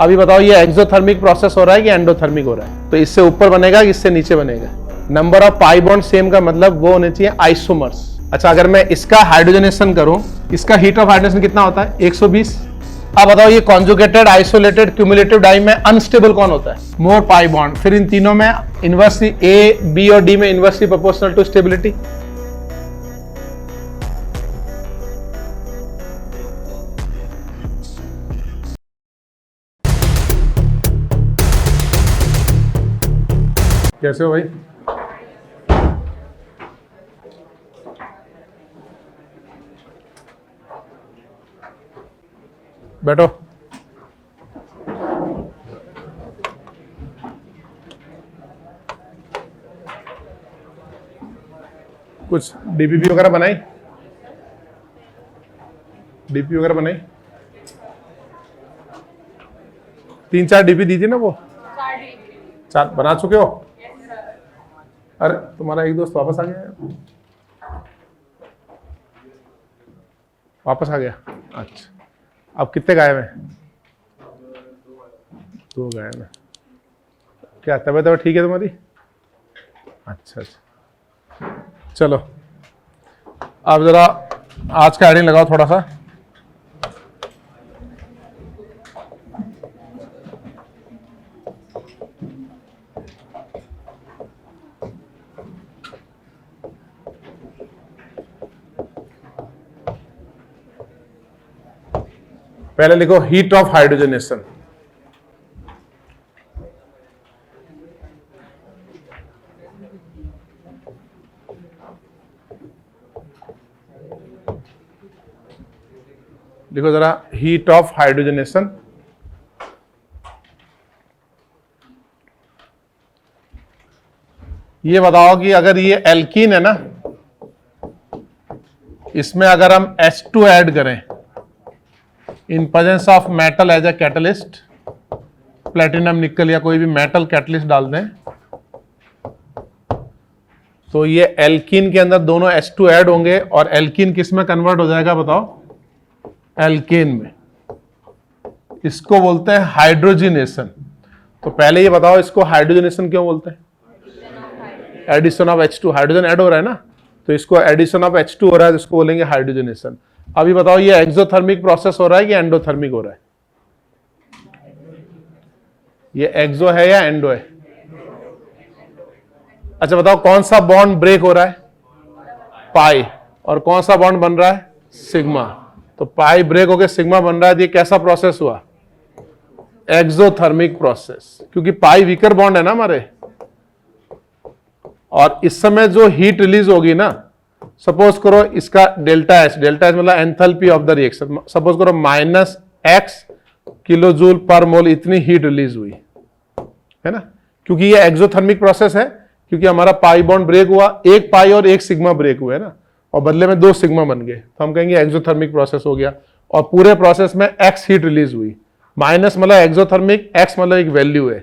अभी बताओ ये एक्सोथर्मिक प्रोसेस हो रहा है कि एंडोथर्मिक हो रहा है? तो इससे ऊपर बनेगा कि इससे नीचे बनेगा? Number of pi bond same का मतलब वो होने चाहिए आइसोमर्स। अच्छा, अगर मैं इसका हाइड्रोजनेशन करूं, इसका हीट ऑफ हाइड्रोजनेशन कितना होता है? 120। अब बताओ ये कॉन्जुगेटेड, आइसोलेटेड, क्यूमुलेटिव डाई में अनस्टेबल कौन होता है? More pi bond. फिर इन तीनों में इनवर्सली ए, बी और डी में इनवर्सली प्रोपोर्शनल टू स्टेबिलिटी। कैसे हो भाई? बैठो। कुछ डीपीपी वगैरह बनाई? डीपी वगैरह बनाई? 3-4 डीपी दी थी ना वो? 4 बना चुके हो? अरे तुम्हारा एक दोस्त वापस आ गया? वापस आ गया? अच्छा, अब कितने गायब हैं? 2 गायब हैं। क्या तबीयत ठीक है तुम्हारी? अच्छा अच्छा, चलो अब जरा आज का हेडिंग लगाओ थोड़ा सा। पहले लिखो हीट ऑफ हाइड्रोजनेशन। लिखो जरा हीट ऑफ हाइड्रोजनेशन। ये बताओ कि अगर ये एल्कीन है ना, इसमें अगर हम H2 ऐड करें in presence of metal as a catalyst, platinum, nickel या कोई भी मेटल कैटलिस्ट डाल दें, तो ये एल्कीन के अंदर दोनों H2 ऐड होंगे और एल्कीन किस में कन्वर्ट हो जाएगा बताओ? एल्केन में। इसको बोलते हैं हाइड्रोजनेशन। तो पहले ये बताओ इसको हाइड्रोजनेशन क्यों बोलते हैं? Addition of H2, hydrogen add हो रहा है ना, तो इसको एडिशन ऑफ H2 हो रहा है, इसको बोलेंगे हाइड्रोजनेशन। अभी बताओ ये एक्सोथर्मिक प्रोसेस हो रहा है कि एंडोथर्मिक हो रहा है? ये एक्सो है या एंडो है? अच्छा बताओ कौन सा बॉन्ड ब्रेक हो रहा है? पाई। और कौन सा बॉन्ड बन रहा है? सिग्मा। तो पाई ब्रेक होकर सिग्मा बन रहा है। ये कैसा प्रोसेस हुआ? एक्सोथर्मिक प्रोसेस, क्योंकि पाई वीकर बॉन्ड है ना हमारे। और इस समय जो हीट रिलीज होगी ना, सपोज करो इसका डेल्टा एच मतलब enthalpy of the reaction, suppose करो -x किलोजूल पर मोल इतनी हीट रिलीज हुई है ना, क्योंकि ये एक्सोथर्मिक प्रोसेस है, क्योंकि हमारा पाई बॉन्ड ब्रेक हुआ, एक पाई और एक सिग्मा ब्रेक हुए ना, और बदले में 2 सिग्मा बन गए, तो हम कहेंगे एक्सोथर्मिक प्रोसेस हो गया। और पूरे प्रोसेस में x हीट रिलीज हुई, माइनस मतलब एक्सोथर्मिक, x मतलब एक वैल्यू है,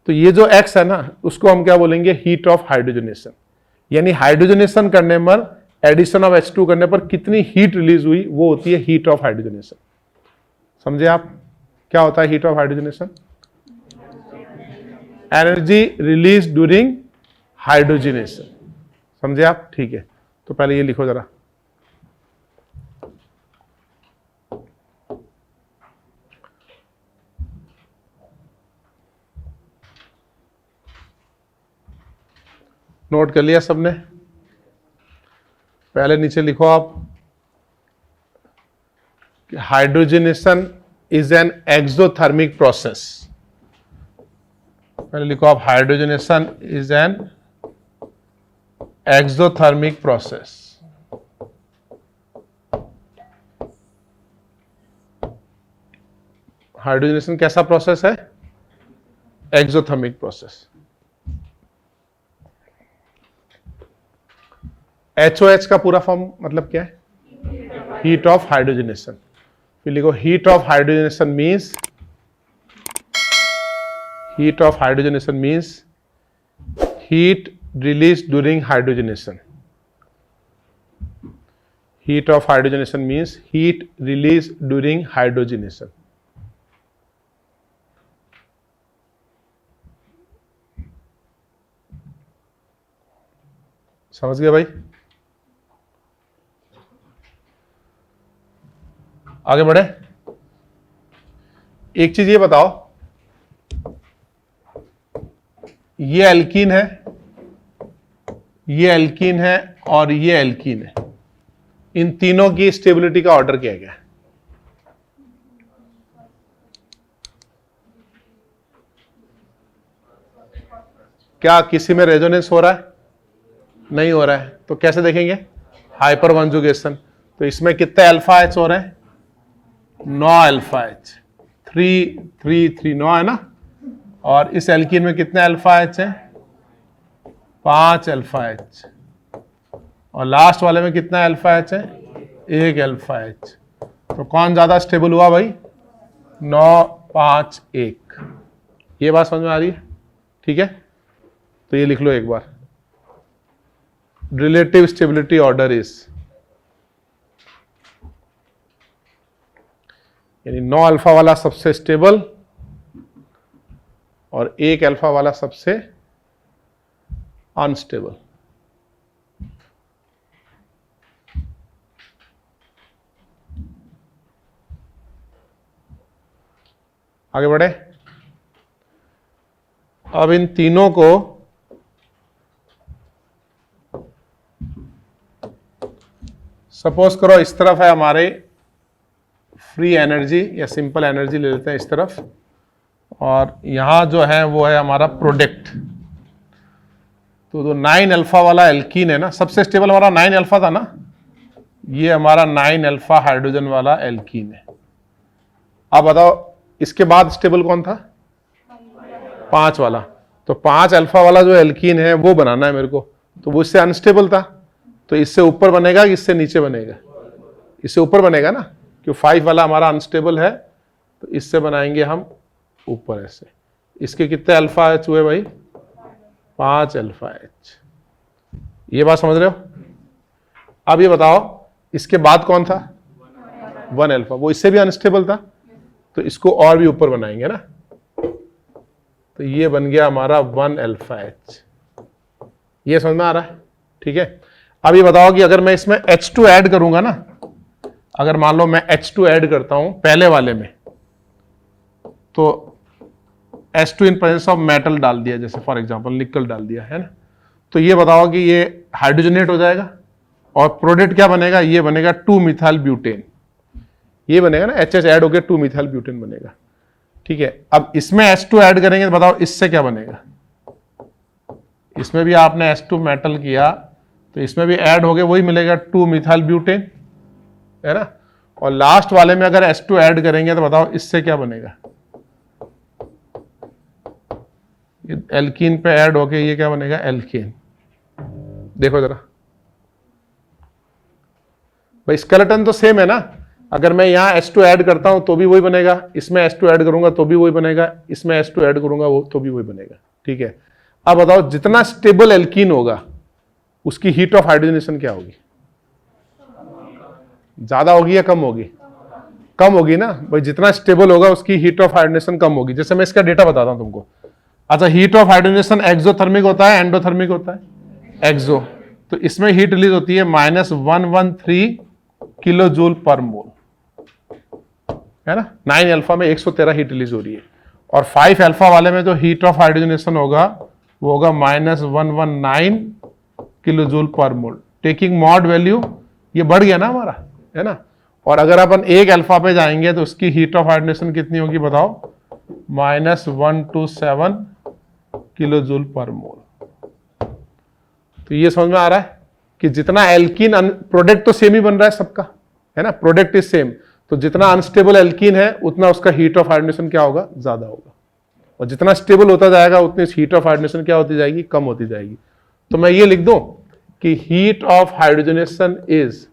तो ये जो x है ना, उसको हम क्या बोलेंगे? Heat of hydrogenation. यानी हाइड्रोजनेशन करने पर, एडिशन ऑफ H2 करने पर कितनी हीट रिलीज हुई, वो होती है हीट ऑफ हाइड्रोजनेशन। समझे आप क्या होता है heat of hydrogenation? Energy release during hydrogenation. समझे आप? ठीक है, तो पहले ये लिखो जरा। नोट कर लिया सबने? पहले नीचे लिखो आप, hydrogenation is an exothermic process. पहले लिखो आप, hydrogenation is an exothermic process. Hydrogenation कैसा प्रोसेस है? Exothermic process. HOH का पूरा फॉर्म मतलब क्या है? Heat of hydrogenation. फिर लिखो heat of hydrogenation means, heat of hydrogenation means heat released during hydrogenation. Heat of hydrogenation means heat released during hydrogenation. समझ गए भाई? आगे बढ़े। एक चीज ये बताओ, ये एल्कीन है, ये एल्कीन है और ये एल्कीन है, इन तीनों की स्टेबिलिटी का ऑर्डर क्या गया? क्या किसी में रेजोनेंस हो रहा है? नहीं हो रहा है, तो कैसे देखेंगे? Hyper conjugation. तो इसमें कितने अल्फा एच हो रहे हैं? 9 अल्फा एच, 3 3 3 9 है ना। और इस एल्कीन में कितने अल्फा एच है? 5 अल्फा एच। और लास्ट वाले में कितना अल्फा एच है? 1 अल्फा एच। तो कौन ज्यादा स्टेबल हुआ भाई? 9 5 1। ये बात समझ में आ रही है? ठीक है, तो ये लिख लो एक बार, रिलेटिव स्टेबिलिटी ऑर्डर इज, यानी 9 अल्फा वाला सबसे स्टेबल और 1 अल्फा वाला सबसे अनस्टेबल। आगे बढ़े। अब इन तीनों को सपोज करो इस तरफ है हमारे फ्री एनर्जी या सिंपल एनर्जी ले लेते हैं इस तरफ, और यहां जो है वो है हमारा प्रोडक्ट। तो जो 9 अल्फा वाला एल्कीन है ना, सबसे स्टेबल हमारा 9 अल्फा था ना, ये हमारा 9 अल्फा हाइड्रोजन वाला एल्कीन है। अब बताओ इसके बाद स्टेबल कौन था? 5 वाला। तो 5 अल्फा वाला जो एल्कीन है वो बनाना है मेरे को, तो वो इससे अनस्टेबल था, तो इससे ऊपर बनेगा कि इससे नीचे बनेगा? इससे ऊपर बनेगा ना, क्योंकि 5 वाला हमारा अनस्टेबल है, तो इससे बनाएंगे हम ऊपर ऐसे। इसके कितने अल्फा एच हुए भाई? 5 अल्फा एच। ये बात समझ रहे हो? अब ये बताओ इसके बाद कौन था? 1 अल्फा, वो इससे भी अनस्टेबल था, तो इसको और भी ऊपर बनाएंगे ना, तो ये बन गया हमारा 1 अल्फा एच। ये समझ में आ रहा है? ठीक है। अब ये बताओ कि अगर मैं इसमें H2 ऐड करूंगा ना, अगर मान लो मैं H2 ऐड करता हूं पहले वाले में, तो H2 in presence of metal डाल दिया, जैसे फॉर एग्जांपल निकल डाल दिया है ना, तो ये बताओ कि ये हाइड्रोजनेट हो जाएगा और प्रोडक्ट क्या बनेगा? ये बनेगा 2 मिथाइल ब्यूटेन। ये बनेगा ना, HH ऐड हो गया 2 मिथाइल ब्यूटेन बनेगा। ठीक है। अब इसमें H2 ऐड करेंगे तो बताओ इससे क्या बनेगा? इसमें भी आपने H2 मेटल किया तो इसमें भी ऐड हो गया, वही मिलेगा 2 मिथाइल ब्यूटेन, है ना। और लास्ट वाले में अगर H2 ऐड करेंगे तो बताओ इससे क्या बनेगा? ये एल्कीन पे ऐड होके ये क्या बनेगा? एल्केन। देखो जरा भाई, स्केलेटन तो सेम है ना। अगर मैं यहां H2 ऐड करता हूं तो भी वही बनेगा, इसमें H2 ऐड करूंगा तो भी वही बनेगा, इसमें H2 ऐड करूंगा वो तो भी वही बनेगा। ठीक है। अब बताओ जितना स्टेबल एल्कीन होगा उसकी हीट ऑफ हाइड्रोजनेशन क्या होगी? ज्यादा होगी या कम होगी? कम होगी ना भाई, जितना स्टेबल होगा उसकी हीट ऑफ हाइड्रोजनेशन कम होगी। जैसे मैं इसका डेटा बताता हूं तुमको। अच्छा, हीट ऑफ हाइड्रोजनेशन एक्सोथर्मिक होता है एंडोथर्मिक होता है? एक्सो। तो इसमें हीट रिलीज होती है -113 किलो जूल पर मोल, है ना। 9 अल्फा में 113 हीट रिलीज हो रही है, और 5 अल्फा वाले में जो हीट ऑफ हाइड्रोजनेशन होगा वो होगा -119 किलो जूल पर मोल। टेकिंग मॉड वैल्यू ये बढ़ गया ना हमारा, है ना। और अगर अपन 1 अल्फा पे जाएंगे तो उसकी हीट ऑफ हाइड्रोजनेशन कितनी होगी बताओ? -127 किलो जूल पर मोल। तो ये समझ में आ रहा है कि जितना एल्कीन, प्रोडक्ट तो सेम ही बन रहा है सबका, है ना, प्रोडक्ट इज सेम, तो जितना अनस्टेबल एल्कीन है उतना उसका हीट ऑफ हाइड्रोजनेशन क्या होगा? ज्यादा होगा। और जितना स्टेबल होता जाएगा उतनी हीट ऑफ हाइड्रोजनेशन क्या होती जाएगी? कम होती जाएगी। तो मैं ये लिख दूं कि heat of hydrogenation is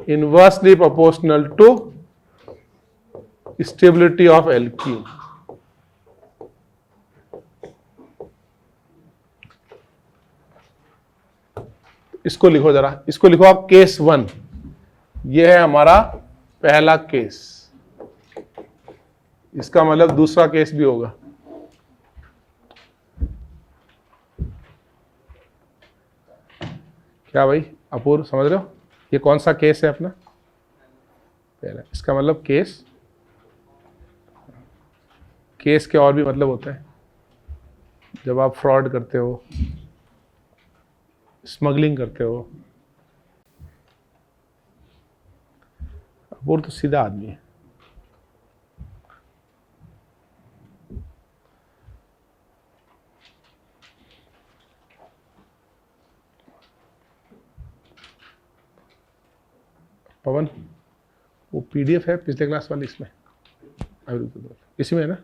inversely proportional to stability of alkene. इसको लिखो जरा, इसको लिखो आप केस 1। ये है हमारा पहला केस, इसका मतलब दूसरा केस भी होगा। क्या भाई अपूर्व, समझ रहे हो? ये कौन सा केस है अपना? पहला। इसका मतलब केस के और भी मतलब होते हैं। जब आप फ्रॉड करते हो, स्मगलिंग करते हो। अपूर्व तो सीधा आदमी है। पवन, वो पीडीएफ है पिछले क्लास वाली, इसमें इसी में है ना?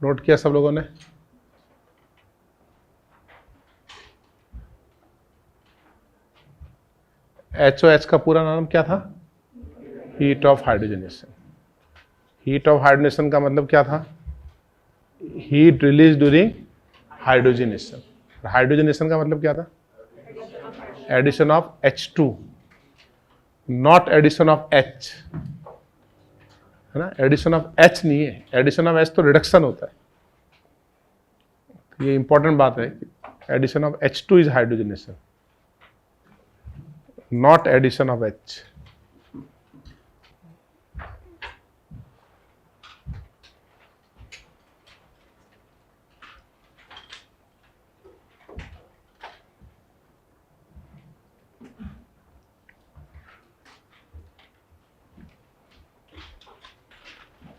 नोट किया सब लोगों ने? HOH का पूरा नाम क्या था? Heat of hydrogenation. Heat of hydrogenation का मतलब क्या था? Heat release during hydrogenation. Hydrogenation का मतलब क्या था? Addition of H2, not addition of H, है ना? एडिशन ऑफ H नहीं है, एडिशन ऑफ H तो रिडक्शन होता है। ये इंपॉर्टेंट बात है, addition of H2 is hydrogenation, not addition of H।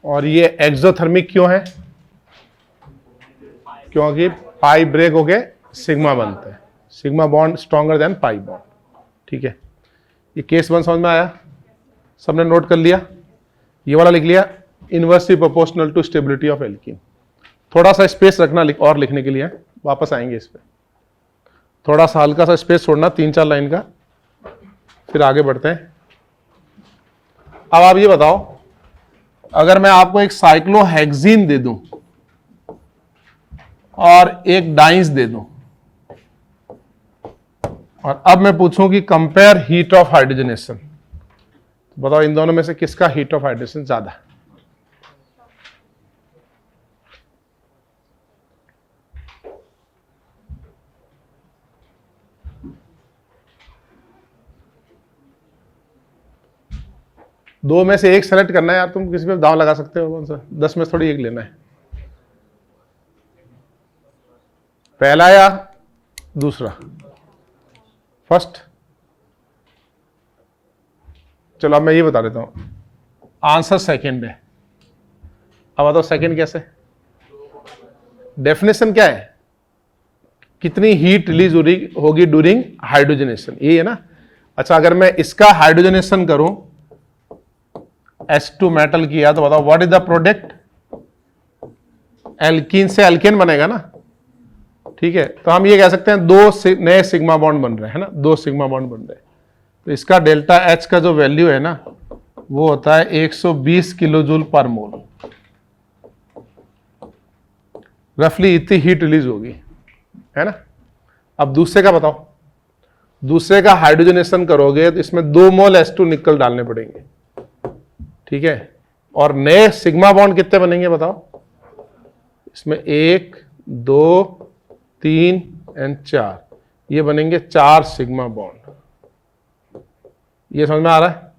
और ये एक्सोथर्मिक क्यों है? क्योंकि पाई ब्रेक हो गए सिग्मा बनते हैं, sigma bond stronger than pi bond. ठीक है, ये केस 1 समझ में आया? सबने नोट कर लिया? ये वाला लिख लिया, inversely proportional to stability of alkene. थोड़ा सा स्पेस रखना और लिखने के लिए, वापस आएंगे इस पे। थोड़ा सा हल्का सा स्पेस छोड़ना, 3-4 लाइन का, फिर आगे बढ़ते हैं। अब आप ये बताओ, अगर मैं आपको एक साइक्लोहेक्सीन दे दूं और एक डाइंस दे दूं, और अब मैं पूछूं कि कंपेयर हीट ऑफ हाइड्रोजनेशन, तो बताओ इन दोनों में से किसका हीट ऑफ हाइड्रोजनेशन ज्यादा है? दो में से एक सेलेक्ट करना है यार, तुम किसी पे दांव लगा सकते हो, कौन सा? 10 में से थोड़ी एक लेना है। पहला या दूसरा? फर्स्ट? चलो अब मैं ये बता देता हूं, आंसर सेकंड है। अब बताओ सेकंड कैसे? डेफिनेशन क्या है? कितनी हीट रिलीज होगी ड्यूरिंग हाइड्रोजनेशन, ये है ना? अच्छा, अगर मैं इसका हाइड्रोजनेशन करूं, H2 मेटल किया, तो बताओ what is the product? Alkene से एल्केन बनेगा ना? ठीक है, तो हम ये कह सकते हैं दो नए सिग्मा बॉन्ड बन रहे हैं ना, 2 सिग्मा बॉन्ड बन रहे हैं। तो इसका डेल्टा H का जो वैल्यू है ना, वो होता है 120 किलो जूल पर मोल। रफली इतनी हीट रिलीज होगी, है ना? अब दूसरे का बताओ। दूसरे का हाइड्रोजनेशन करोगे तो इसमें 2 मोल H2 निकल डालने पड़ेंगे। ठीक है, और नए सिग्मा बॉन्ड कितने बनेंगे बताओ? इसमें 1, 2, 3 एंड 4, ये बनेंगे 4 सिग्मा बॉन्ड। ये समझ में आ रहा है?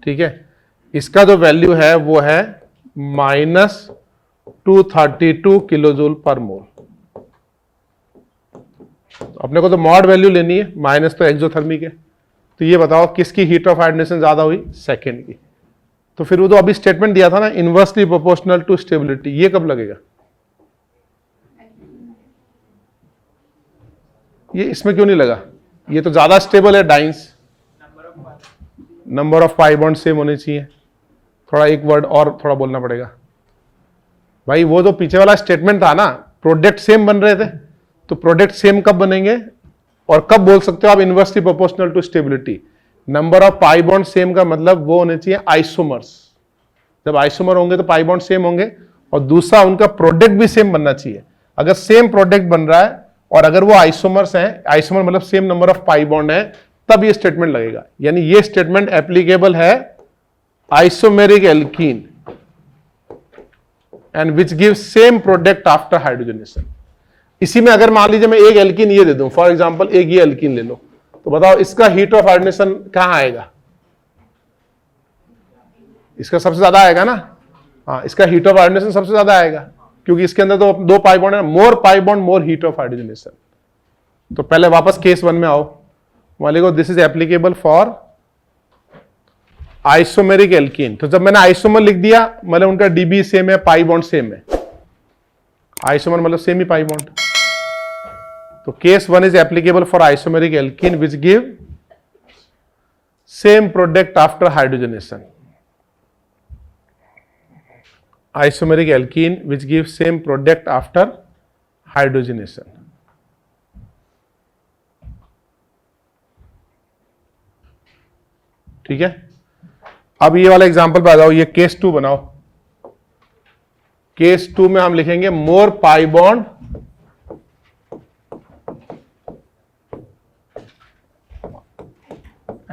ठीक है, इसका जो वैल्यू है वो है -232 किलो जूल पर मोल। अपने को तो मॉड वैल्यू लेनी है, माइनस तो एक्सोथर्मिक है। तो ये बताओ किसकी हीट ऑफ हाइड्रोजनेशन ज्यादा हुई? सेकेंड की। तो फिर वो तो अभी स्टेटमेंट दिया था ना, इनवर्सली प्रोपोर्शनल टू स्टेबिलिटी, ये कब लगेगा? ये इसमें क्यों नहीं लगा? ये तो ज्यादा स्टेबल है dice, number of pi bond same होने चाहिए। थोड़ा एक वर्ड और थोड़ा बोलना पड़ेगा भाई, वो जो पीछे वाला स्टेटमेंट था ना, प्रोडक्ट सेम बन रहे थे, तो प्रोडक्ट सेम कब बनेंगे और कब बोल सकते हो आप inversely proportional to stability? Number of pi bond same का मतलब वो होने चाहिए आइसोमर्स। जब आइसोमर होंगे तो पाई बॉन्ड सेम होंगे, और दूसरा उनका प्रोडक्ट भी सेम बनना चाहिए। अगर सेम प्रोडक्ट बन रहा है और अगर वो आइसोमर्स हैं, आइसोमर मतलब same number of pi bond है, तब ये स्टेटमेंट लगेगा। यानी ये स्टेटमेंट एप्लीकेबल है isomeric alkene and which give same product after hydrogenation. इसी में अगर मान लीजिए मैं एक एल्कीन ये दे दूं, फॉर एग्जांपल एक ये एल्कीन ले लो, तो बताओ इसका हीट ऑफ हाइड्रोजनेशन कहां आएगा? इसका सबसे ज्यादा आएगा ना। हाँ, इसका हीट ऑफ हाइड्रोजनेशन सबसे ज्यादा आएगा, क्योंकि इसके अंदर तो दो पाई बॉन्ड है। More pi bond more heat of hydrogenation. तो पहले वापस केस 1 में आओ, मान लीजिए this is applicable for isomeric alkene. तो जब मैंने आइसोमर लिख दिया, मतलब उनका डीबी सेम है, पाई बॉन्ड सेम है। आइसोमर मतलब सेम ही पाई बॉन्ड। तो case 1 is applicable for isomeric alkene which give same product after hydrogenation. Isomeric alkene which gives same product after hydrogenation. ठीक है, अब ये वाला एग्जांपल पे आ जाओ, ये केस 2 बनाओ। केस 2 में हम लिखेंगे मोर पाई बॉन्ड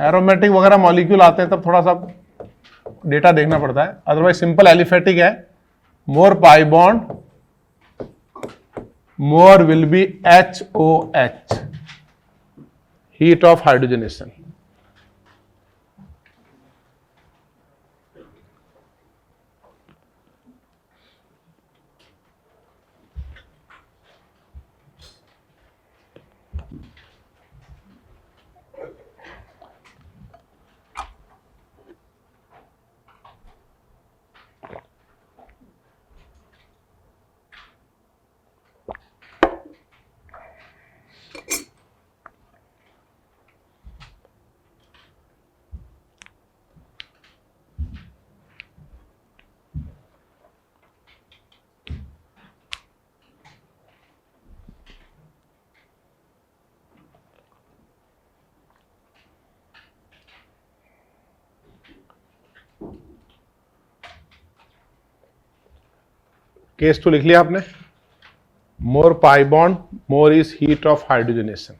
एरोमेटिक वगैरह मॉलिक्यूल आते हैं तब थोड़ा सा डेटा देखना पड़ता है, अदरवाइज सिंपल एलिफेटिक है। More pi bond more will be HOH, heat of hydrogenation. Case 2 लिख लिया आपने, more pi bond more is heat of hydrogenation.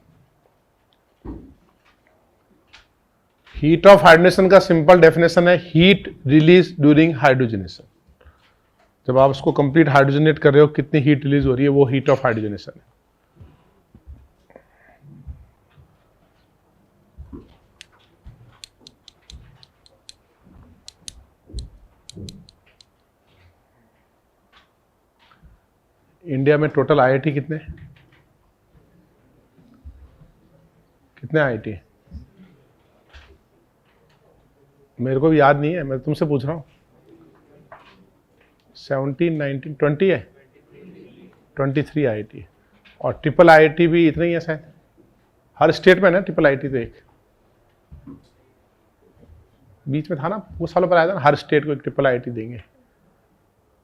Heat of hydrogenation का सिंपल डेफिनेशन है हीट रिलीज ड्यूरिंग हाइड्रोजनेशन। जब आप उसको complete हाइड्रोजनेट कर रहे हो, कितनी हीट रिलीज हो रही है, वो हीट ऑफ हाइड्रोजनेशन है। इंडिया में टोटल IIT कितने IIT? मेरे को भी याद नहीं है, मैं तुमसे पूछ रहा हूँ। 17, 19, 20 है, 23 IIT। और ट्रिपल IIT भी इतना ही है शायद, हर स्टेट में ना ट्रिपल IIT। तो एक बीच में था ना, वो सालों पर आया था ना, हर स्टेट को एक ट्रिपल IIT देंगे,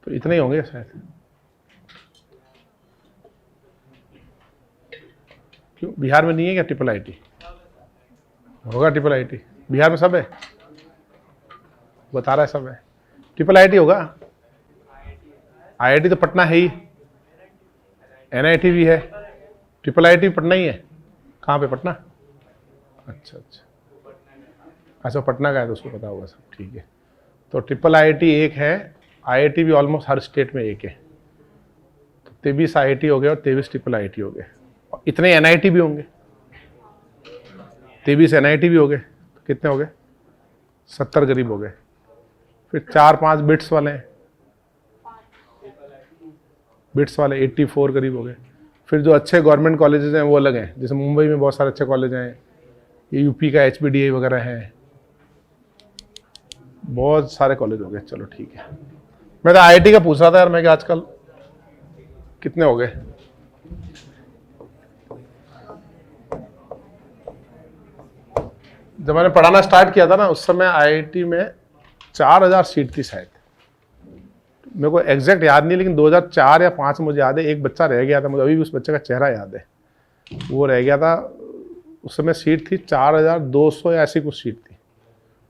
तो इतने ही होंगे शायद। क्यों, बिहार में नहीं है क्या ट्रिपल IIT? होगा ट्रिपल IIT, बिहार में सब है, बता रहा है सब है। ट्रिपल IIT होगा। IIT तो पटना है ही, NIT भी है, ट्रिपल IIT भी पटना ही है। कहाँ पे? पटना। अच्छा अच्छा, पटना का है तो उसको पता होगा सब, ठीक है। तो ट्रिपल IIT एक है, IIT भी ऑलमोस्ट हर स्टेट में एक है। तो 23 IIT हो गए और 23 ट्रिपल IIT हो गए। इतने NIT भी होंगे, 23 NIT भी हो गए, तो कितने हो गए? 70 करीब हो गए। फिर 4-5 बिट्स वाले हैं, बिट्स वाले 84 करीब हो गए। फिर जो अच्छे गवर्नमेंट कॉलेजेस हैं वो अलग हैं, जैसे मुंबई में बहुत सारे अच्छे कॉलेज हैं, ये यूपी का HBDA वगैरह है, बहुत सारे कॉलेज हो गए, चलो ठीक है। मैं तो आईआईटी का पूछ रहा था यार, मैं कि आजकल कितने हो गए। जब मैंने पढ़ाना स्टार्ट किया था ना, उस समय आईआईटी में 4000 सीट थी शायद, मेरे को एग्जैक्ट याद नहीं, लेकिन 2004 या 5 मुझे याद है। एक बच्चा रह गया था, मुझे अभी भी उस बच्चे का चेहरा याद है, वो रह गया था। उस समय सीट थी 4200 या ऐसी कुछ सीट थी,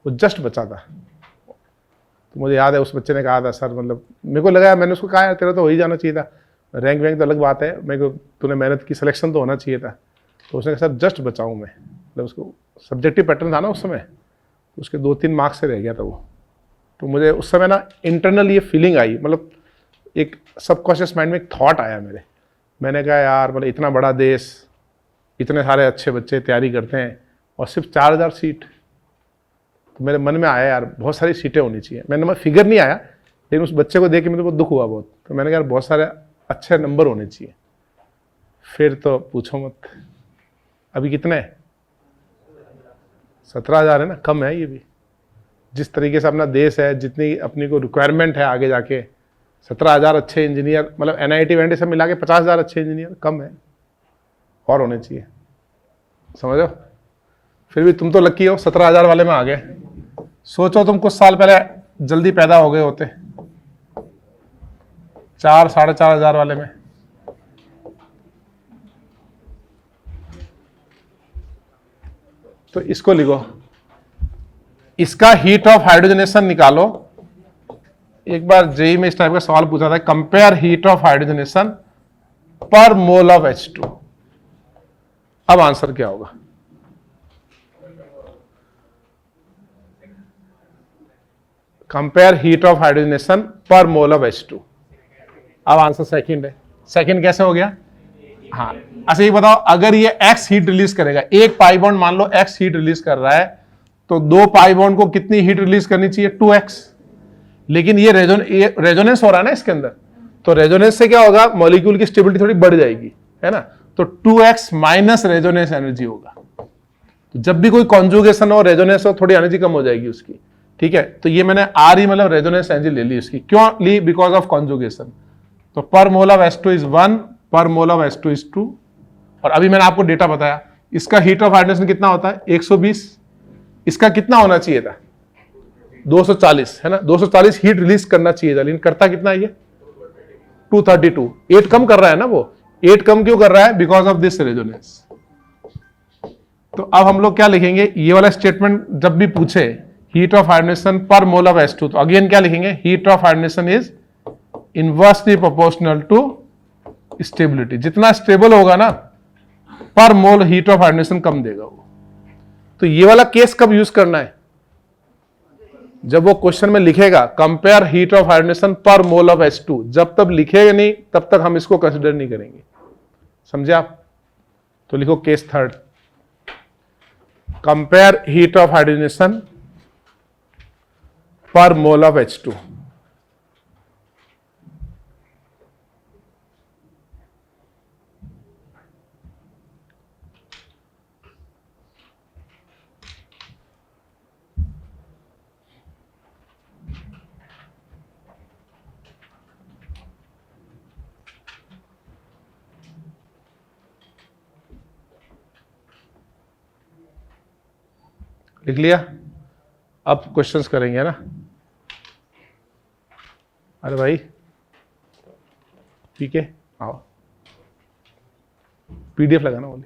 वो जस्ट बचा था। तो मुझे याद है उस बच्चे ने कहा था, सर मतलब मेरे को लगा, मैंने उसको कहा यार तेरा तो हो ही जाना चाहिए था, रैंक वैंक तो अलग बात है, मेरे को तूने मेहनत की, सिलेक्शन तो होना चाहिए था। तो उसने कहा सर जस्ट बचाऊँ मैं, मतलब उसको सब्जेक्टिव पैटर्न था ना उस समय, उसके 2-3 मार्क्स से रह गया था वो। तो मुझे उस समय ना इंटरनल ये फीलिंग आई, मतलब एक सबकॉन्शियस माइंड में एक थॉट आया मेरे। मैंने कहा यार मतलब इतना बड़ा देश, इतने सारे अच्छे बच्चे तैयारी करते हैं और सिर्फ 4000 सीट। तो मेरे मन में आया यार बहुत सारी सीटें होनी चाहिए। मैंने फिगर नहीं आया, लेकिन उस बच्चे को देख के मेरे को दुख हुआ बहुत। तो मैंने कहा यार बहुत सारे अच्छे नंबर होने चाहिए। फिर तो पूछो मत, अभी कितने 17,000 है ना, कम है ये भी। जिस तरीके से अपना देश है, जितनी अपनी को रिक्वायरमेंट है आगे जाके, 17,000 अच्छे इंजीनियर, मतलब एनआईटी वैंटी सब मिला के 50,000 अच्छे इंजीनियर कम है, और होने चाहिए, समझो। फिर भी तुम तो लकी हो, 17,000 वाले में आ गए। सोचो तुम कुछ साल पहले जल्दी पैदा हो गए होते 4-4,500 वाले में। तो इसको लिखो, इसका हीट ऑफ हाइड्रोजनेशन निकालो। एक बार जेईई में इस टाइप का सवाल पूछा था, कंपेयर हीट ऑफ हाइड्रोजनेशन पर मोल ऑफ H2। अब आंसर क्या होगा? कंपेयर हीट ऑफ हाइड्रोजनेशन पर मोल ऑफ H2। अब आंसर सेकंड है। सेकंड कैसे हो गया? हाँ, अच्छा ये बताओ, अगर ये X हीट रिलीज करेगा, एक पाई बॉन्ड मान लो X हीट रिलीज कर रहा है, तो 2 पाई बॉन्ड को कितनी हीट रिलीज करनी चाहिए? 2x। लेकिन ये रेजोनेंस हो रहा है ना इसके अंदर, तो रेजोनेंस से क्या होगा? मॉलिक्यूल की स्टेबिलिटी थोड़ी बढ़ जाएगी, है ना। तो 2x माइनस रेजोनेंस एनर्जी होगा। तो जब भी कोई कॉन्जुगेशन हो, रेजोनेंस हो, थोड़ी एनर्जी कम हो जाएगी उसकी, ठीक है। तो ये मैंने आर ही मतलब रेजोनेंस एनर्जी ले ली उसकी। क्यों ली? Because of conjugation. तो पर मोल ऑफ H2 इज 1, पर मोल ऑफ H2 इज 2। और अभी मैंने आपको डेटा बताया, इसका हीट ऑफ हाइड्रोजन कितना होता है? 120। इसका कितना होना चाहिए था? 240, है ना। 240 हीट रिलीज करना चाहिए था, लेकिन करता कितना है ये? 232। 8 कम कर रहा है ना वो। 8 कम क्यों कर रहा है? Because of this resonance. तो अब हम लोग क्या लिखेंगे? ये वाला स्टेटमेंट जब भी पूछे हीट ऑफ हाइड्रोजन पर मोल ऑफ H2, तो अगेन क्या लिखेंगे? Heat of hydrogen is inversely proportional to stability. जितना स्टेबल होगा ना, per mole heat of hydrogen कम देगा वो। तो ये वाला केस कब यूज करना है? जब वो क्वेश्चन में लिखेगा कंपेयर हीट ऑफ हाइड्रोजन पर मोल ऑफ H2, जब तक लिखेगा नहीं तब तक हम इसको कंसिडर नहीं करेंगे, समझे आप। तो लिखो case third, compare heat of hydrogen पर मोल ऑफ H2। लिख लिया? अब क्वेश्चंस करेंगे ना। अरे भाई ठीक है, आओ पीडीएफ लगाना बोले।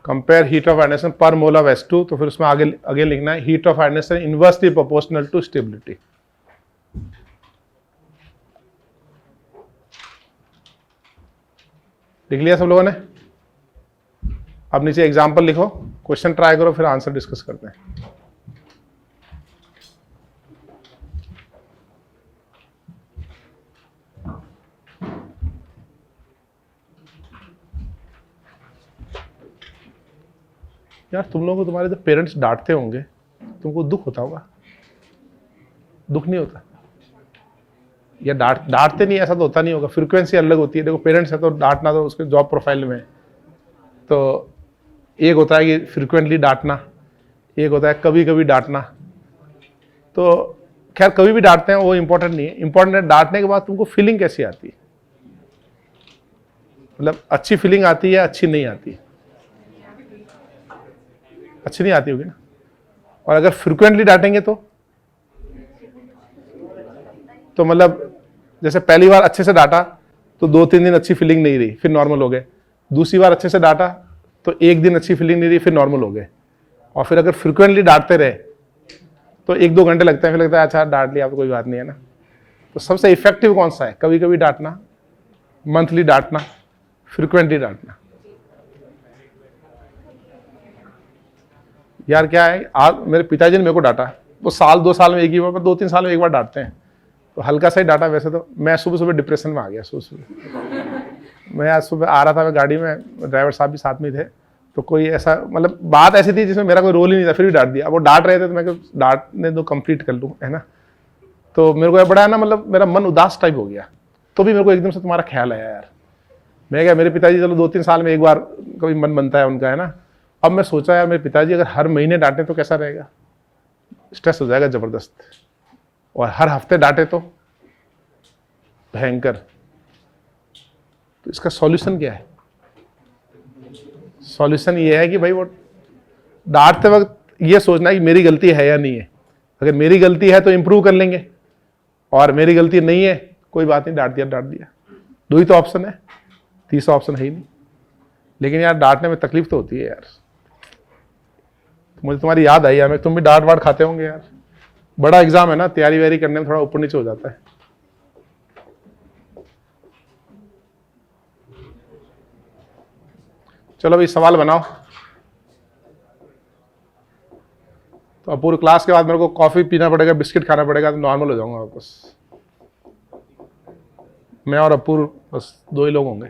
कंपेयर हीट ऑफ हाइड्रोजन पर मोल ऑफ H2, तो फिर उसमें आगे लिखना है heat of hydrogen inversely proportional to stability. लिख लिया सब लोगों ने? अब नीचे एग्जांपल लिखो, क्वेश्चन ट्राई करो, फिर आंसर डिस्कस करते हैं। यार तुम लोगों को तुम्हारे जब पेरेंट्स डांटते होंगे, तुमको दुख होता होगा? दुख नहीं होता? या डांटते नहीं, ऐसा तो होता नहीं होगा, फ्रीक्वेंसी अलग होती है। देखो पेरेंट्स है तो डांटना तो उसके जॉब प्रोफाइल में है। तो एक होता है कि फ्रीक्वेंटली डांटना, एक होता है कभी कभी डांटना। तो खैर कभी भी डांटते हैं वो इंपॉर्टेंट नहीं है, इंपॉर्टेंट है डांटने के बाद तुमको फीलिंग कैसी आती है, मतलब अच्छी फीलिंग आती है, अच्छी नहीं आती, अच्छी नहीं आती होगी ना। और अगर फ्रिक्वेंटली डांटेंगे तो मतलब जैसे पहली बार अच्छे से डांटा तो 2-3 दिन अच्छी फीलिंग नहीं रही, फिर नॉर्मल हो गए। दूसरी बार अच्छे से डांटा तो 1 दिन अच्छी फीलिंग नहीं रही, फिर नॉर्मल हो गए। और फिर अगर फ्रिक्वेंटली डांटते रहे तो 1-2 घंटे लगते हैं, फिर लगता है अच्छा डांट लिया, अब कोई बात नहीं है ना। तो सबसे इफेक्टिव कौन सा है? कभी कभी डांटना, मंथली डांटना, फ्रिक्वेंटली डांटना। यार क्या है, आज मेरे पिताजी ने मेरे को डांटा, वो 1-2 साल में एक ही बार, 2-3 साल में एक बार डांटते हैं, तो हल्का सा ही डांटा। वैसे तो मैं सुबह सुबह डिप्रेशन में आ गया। सुबह मैं आज सुबह आ रहा था, मैं गाड़ी में, ड्राइवर साहब भी साथ में थे, तो कोई ऐसा मतलब बात ऐसी थी जिसमें मेरा कोई रोल ही नहीं था, फिर भी डांट दिया। अब वो डांट रहे थे तो मैं डांटने दो, कंप्लीट कर लूँ, है ना। तो मेरे को बड़ा है ना, मतलब मेरा मन उदास टाइप हो गया। तो भी मेरे को एकदम से तुम्हारा ख्याल आया यार। मैं क्या, मेरे पिताजी चलो 2-3 साल में एक बार कभी मन बनता है उनका, है ना। अब मैं सोचा यार मेरे पिताजी अगर हर महीने डांटे तो कैसा रहेगा, स्ट्रेस हो जाएगा जबरदस्त। और हर हफ्ते डांटे तो भयंकर। तो इसका सॉल्यूशन क्या है? सॉल्यूशन ये है कि भाई वो डांटते वक्त ये सोचना है कि मेरी गलती है या नहीं है। अगर मेरी गलती है तो इंप्रूव कर लेंगे, और मेरी गलती नहीं है कोई बात नहीं, डांट दिया डांट दिया। 2 ही तो ऑप्शन है, तीसरा ऑप्शन है ही नहीं। लेकिन यार डांटने में तकलीफ तो होती है यार। मुझे तुम्हारी याद आई यार, तुम भी डांट वाट खाते होंगे यार। बड़ा एग्जाम है ना, तैयारी वैयारी करने में थोड़ा ऊपर नीचे हो जाता है। चलो भाई सवाल बनाओ। तो अब पूरी क्लास के बाद मेरे को कॉफी पीना पड़ेगा, बिस्किट खाना पड़ेगा, तो नॉर्मल हो जाऊंगा वापस। मैं और अपूर बस 2 ही लोग होंगे।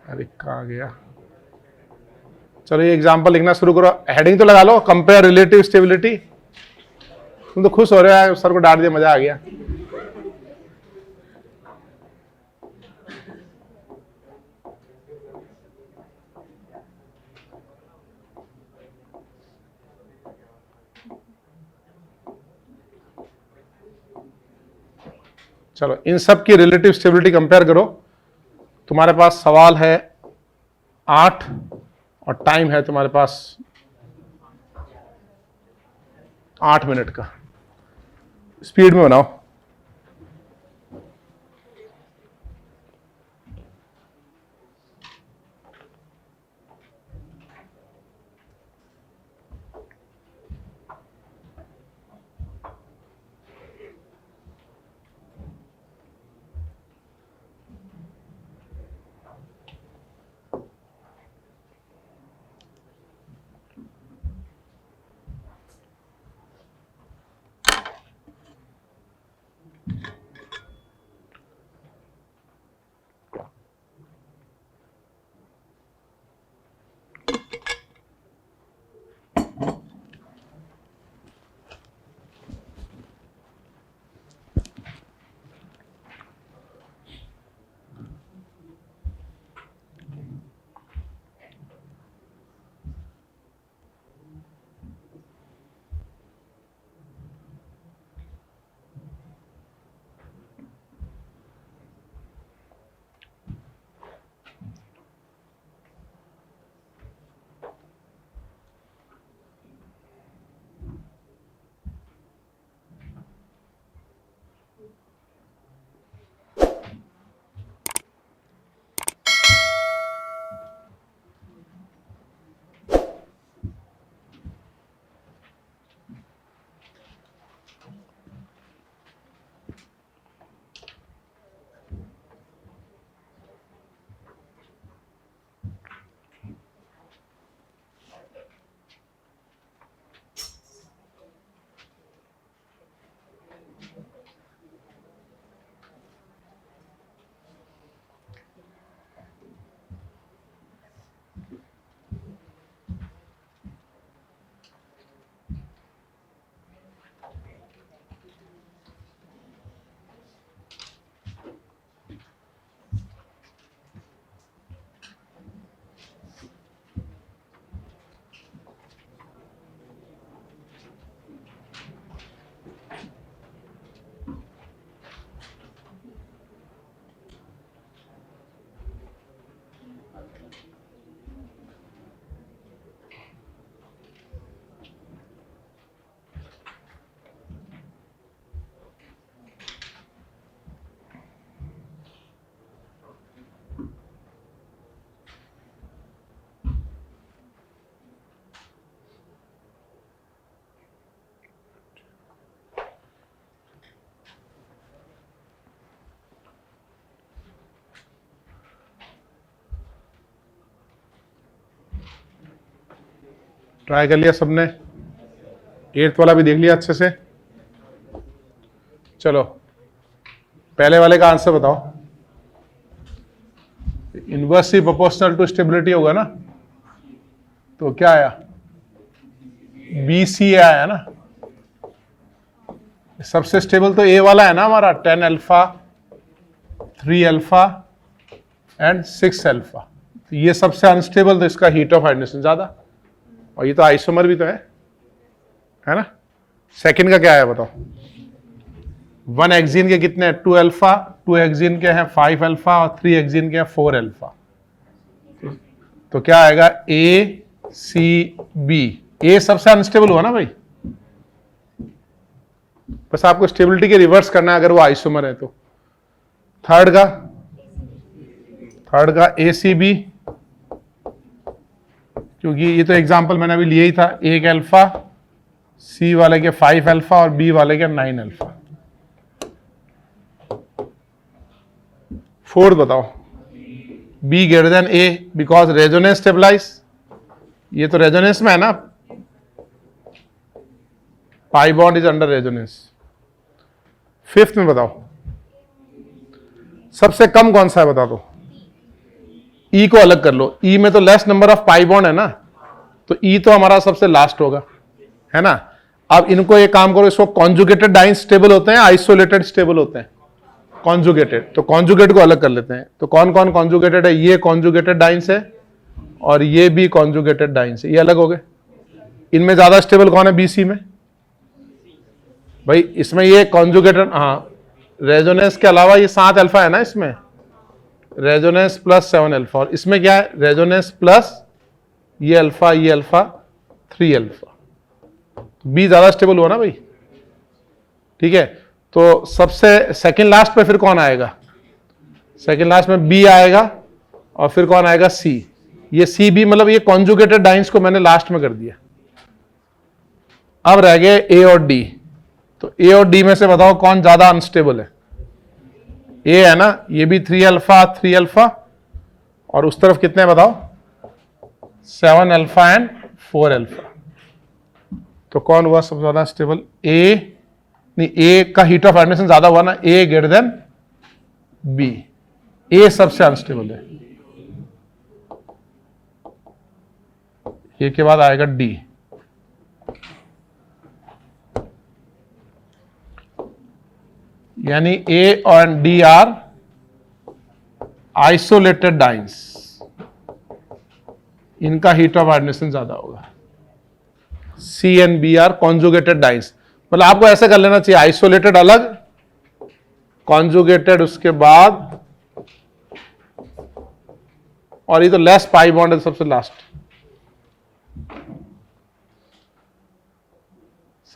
अरे कहाँ गया? चलो ये एग्जांपल लिखना शुरू करो। हेडिंग तो लगा लो, कंपेयर रिलेटिव स्टेबिलिटी। तुम तो खुश हो रहे हो, सर को डांट दिया, मजा आ गया। चलो इन सब की रिलेटिव स्टेबिलिटी कंपेयर करो। तुम्हारे पास सवाल है 8 और टाइम है तुम्हारे पास 8 मिनट का। स्पीड में बनाओ। ट्राई कर लिया सबने, 8th वाला भी देख लिया अच्छे से। चलो पहले वाले का आंसर बताओ। इनवर्सली प्रोपोर्शनल टू स्टेबिलिटी होगा ना, तो क्या आया, BC आया ना। सबसे स्टेबल तो ए वाला है ना हमारा, 10 अल्फा, 3 अल्फा एंड 6 अल्फा। ये सबसे अनस्टेबल, तो इसका हीट ऑफ हाइड्रोजन ज्यादा, और ये तो आइसोमर भी तो है ना। सेकंड का क्या है बताओ। 1 हेक्सीन के कितने हैं, 2 अल्फा, 2 हेक्सीन के हैं 5 अल्फा और 3 हेक्सीन के हैं 4 अल्फा। तो क्या आएगा, ACB। ए सबसे अनस्टेबल हुआ ना भाई, बस आपको स्टेबिलिटी के रिवर्स करना है अगर वो आइसोमर है तो। थर्ड का ACB, क्योंकि ये तो एग्जांपल मैंने अभी लिया ही था, 1 अल्फा, C वाले के 5 अल्फा और B वाले के 9 अल्फा। फोर्थ बताओ, B greater than A because resonance stabilize, ये तो रेजोनेंस में है ना, pi bond is under resonance. Fifth में बताओ सबसे कम कौन सा है, बता दो। E को अलग कर लो, E में तो less number of pi bond है ना, तो E तो हमारा सबसे लास्ट होगा, है ना। अब इनको एक काम करो, इसको कॉन्जुगेटेड डाइंस स्टेबल होते हैं, आइसोलेटेड स्टेबल होते हैं, कॉन्जुगेटेड। तो कॉन्जुगेट को अलग कर लेते हैं। तो कौन कौन कॉन्जुगेटेड है, ये कॉन्जुगेटेड डाइंस है और ये भी कॉन्जुगेटेड डाइंस है, ये अलग हो गए। इनमें ज्यादा स्टेबल कौन है, BC में भाई, इसमें ये कॉन्जुगेटेड, हाँ रेजोनेंस के अलावा ये 7 अल्फा है ना, इसमें रेजोनेंस प्लस 7 अल्फा, और इसमें क्या है, रेजोनेंस प्लस ये अल्फा 3 अल्फा। बी ज्यादा स्टेबल हुआ ना भाई, ठीक है। तो सबसे सेकंड लास्ट पे फिर कौन आएगा, सेकंड लास्ट में बी आएगा और फिर कौन आएगा, सी। ये सी बी मतलब ये कॉन्जुगेटेड डाइंस को मैंने लास्ट में कर दिया। अब रह गए ए और डी। तो ए और डी में से बताओ कौन ज्यादा अनस्टेबल है। ए है ना, ये भी 3 अल्फा और उस तरफ कितने बताओ, 7 अल्फा एंड 4 अल्फा। तो कौन हुआ सबसे ज्यादा स्टेबल, ए नहीं, ए का हीट ऑफ एडमिशन ज्यादा हुआ ना, ए ग्रेटर देन बी। ए सबसे अनस्टेबल है, ए के बाद आएगा डी। यानी ए और डी आर आइसोलेटेड डाइंस, इनका हीट ऑफ एडमिशन ज्यादा होगा। C and B are conjugated dienes, मतलब आपको ऐसे कर लेना चाहिए, आइसोलेटेड अलग, कॉन्जुगेटेड उसके बाद, और ये तो लेस पाई बॉन्ड है सबसे लास्ट।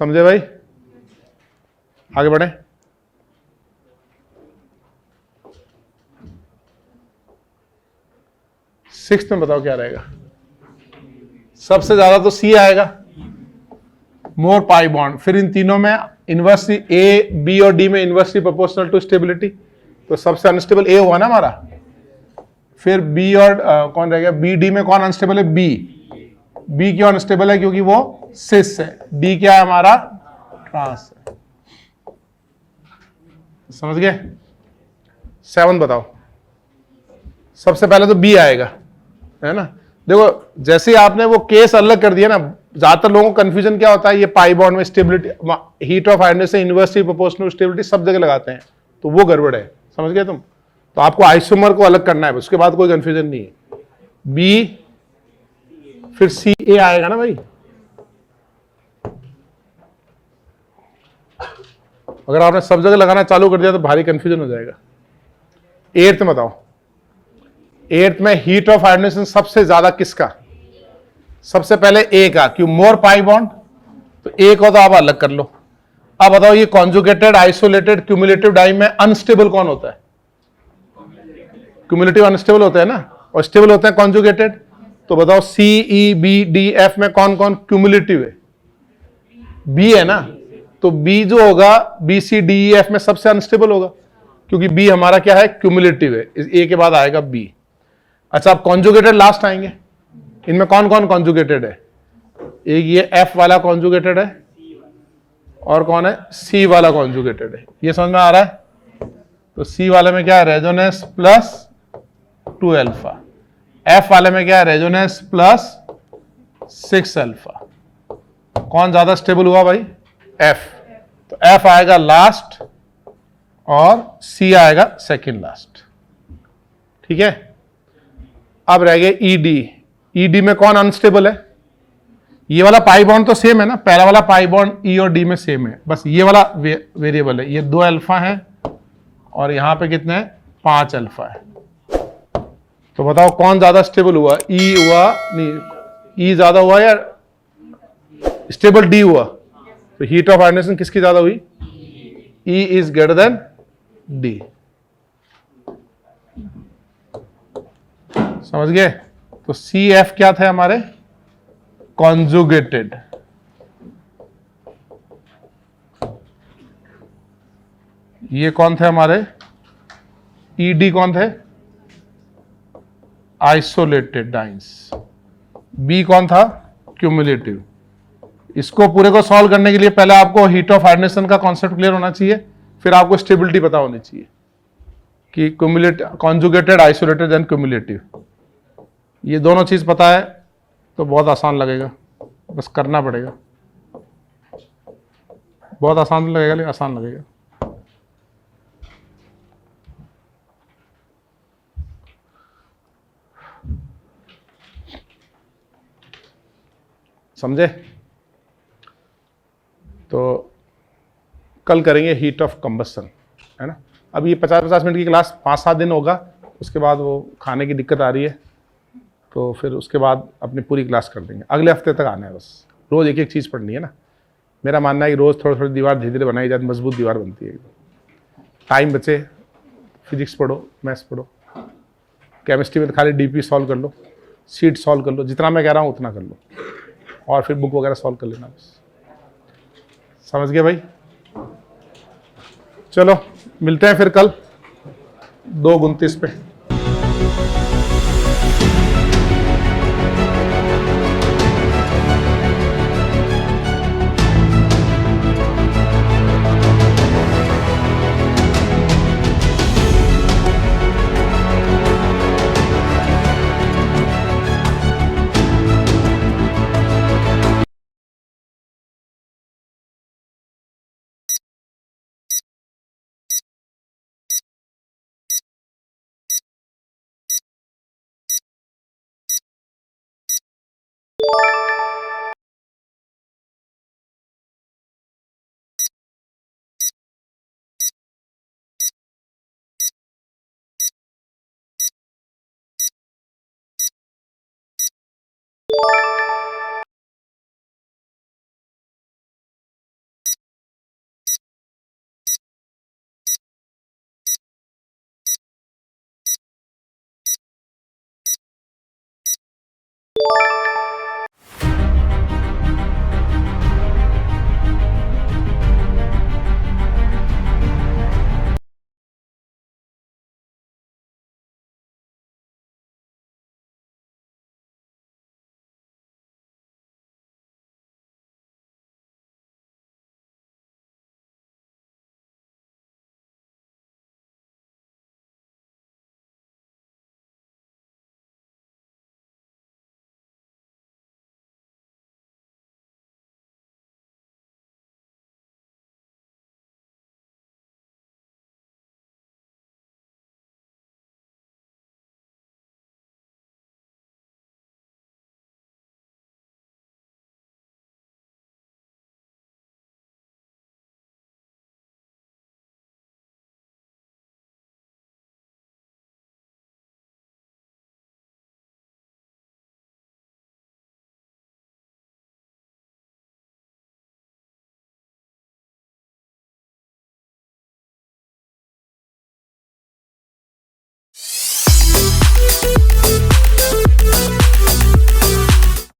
समझे भाई, आगे बढ़े। सिक्स्थ में बताओ क्या रहेगा, सबसे ज्यादा तो सी आएगा, मोर पाई बॉन्ड। फिर इन तीनों में इनवर्सली, ए बी और डी में इनवर्सली प्रोपोर्शनल टू स्टेबिलिटी, तो सबसे अनस्टेबल ए हुआ ना हमारा। फिर बी और कौन रह गया, बी डी में कौन अनस्टेबल है, बी। बी क्यों अनस्टेबल है, क्योंकि वो सिस है। डी क्या है हमारा, ट्रांस है। समझ गए। 7 बताओ, सबसे पहले तो बी आएगा, है ना। देखो जैसे आपने वो केस अलग कर दिया ना, ज्यादातर लोगों को कंफ्यूजन क्या होता है, ये पाई बॉन्ड में स्टेबिलिटी, हीट ऑफ आयरनेस से इनवर्सली प्रोपोर्शनल स्टेबिलिटी सब जगह लगाते हैं, तो वो गड़बड़ है। समझ गए तुम। तो आपको आइसोमर को अलग करना है, उसके बाद कोई कंफ्यूजन नहीं है। बी फिर सी, ए आएगा ना भाई। अगर आपने सब जगह लगाना चालू कर दिया तो भारी कंफ्यूजन हो जाएगा। 8th में बताओ, 8th में हीट ऑफ आयरनेशन सबसे ज्यादा किसका, सबसे पहले ए का, क्यों, मोर पाई बॉन्ड, तो ए को तो आप अलग कर लो। अब बताओ ये कॉन्जुगेटेड, आइसोलेटेड, क्यूमुलेटिव डाई में अनस्टेबल कौन होता है, क्यूमुलेटिव अनस्टेबल होता है ना, और स्टेबल होते हैं कॉन्जुगेटेड। तो बताओ सी, ई, बी, डी, एफ में कौन कौन क्यूमुलेटिव है, बी है ना। तो बी जो होगा, B C D E F में सबसे अनस्टेबल होगा, क्योंकि बी हमारा क्या है, क्यूमुलेटिव है। ए के बाद आएगा बी। अच्छा अब कॉन्जुगेटेड लास्ट आएंगे, इनमें कौन कौन कॉन्जुगेटेड है, एक ये F वाला कॉन्जुगेटेड है और कौन है, C वाला कॉन्जुगेटेड है। ये समझ में आ रहा है? तो C वाले में क्या है, रेजोनेंस प्लस 2 अल्फा, F वाले में क्या है, रेजोनेंस प्लस 6 अल्फा। कौन ज्यादा स्टेबल हुआ भाई, F। तो F आएगा लास्ट और C आएगा सेकंड लास्ट। ठीक है, अब रह गए ED। ED में कौन अनस्टेबल है, ये वाला पाई बॉन्ड तो सेम है ना, पहला वाला पाई बॉन्ड E और D में सेम है, बस ये वाला वेरिएबल है। ये 2 अल्फा है और यहां पे कितने हैं, 5 अल्फा है। तो बताओ कौन ज्यादा स्टेबल हुआ, E हुआ नहीं, E ज्यादा हुआ या स्टेबल D हुआ? तो हीट ऑफ आयोनाइजेशन किसकी ज्यादा हुई, E is greater than D। समझ गए? तो CF क्या थे हमारे, कॉन्जुगेटेड। ये कौन थे हमारे, ED कौन थे, आइसोलेटेड डाइंस। B कौन था, क्यूमुलेटिव। इसको पूरे को सॉल्व करने के लिए पहले आपको हीट ऑफ आयोनाइजेशन का कॉन्सेप्ट क्लियर होना चाहिए, फिर आपको स्टेबिलिटी पता होनी चाहिए कि cumulative, conjugated, isolated and cumulative. ये दोनों चीज पता है तो बहुत आसान लगेगा, बस करना पड़ेगा। बहुत आसान लगेगा, लेकिन आसान लगेगा। समझे? तो कल करेंगे हीट ऑफ कंबस्शन, है ना। अब ये 50-50 मिनट की क्लास 5-7 दिन होगा, उसके बाद वो खाने की दिक्कत आ रही है, तो फिर उसके बाद अपनी पूरी क्लास कर देंगे। अगले हफ्ते तक आना है, बस रोज़ एक एक चीज़ पढ़नी है ना। मेरा मानना है कि रोज़ थोड़ी थोड़ी दीवार धीरे धीरे बनाई जाती, मजबूत दीवार बनती है। टाइम बचे, फिजिक्स पढ़ो, मैथ्स पढ़ो, केमिस्ट्री में तो खाली डीपी सॉल्व कर लो, शीट सॉल्व कर लो, जितना मैं कह रहा हूँ उतना कर लो, और फिर बुक वगैरह सॉल्व कर लेना बस। समझ गए भाई? चलो मिलते हैं फिर कल 2:29 पे।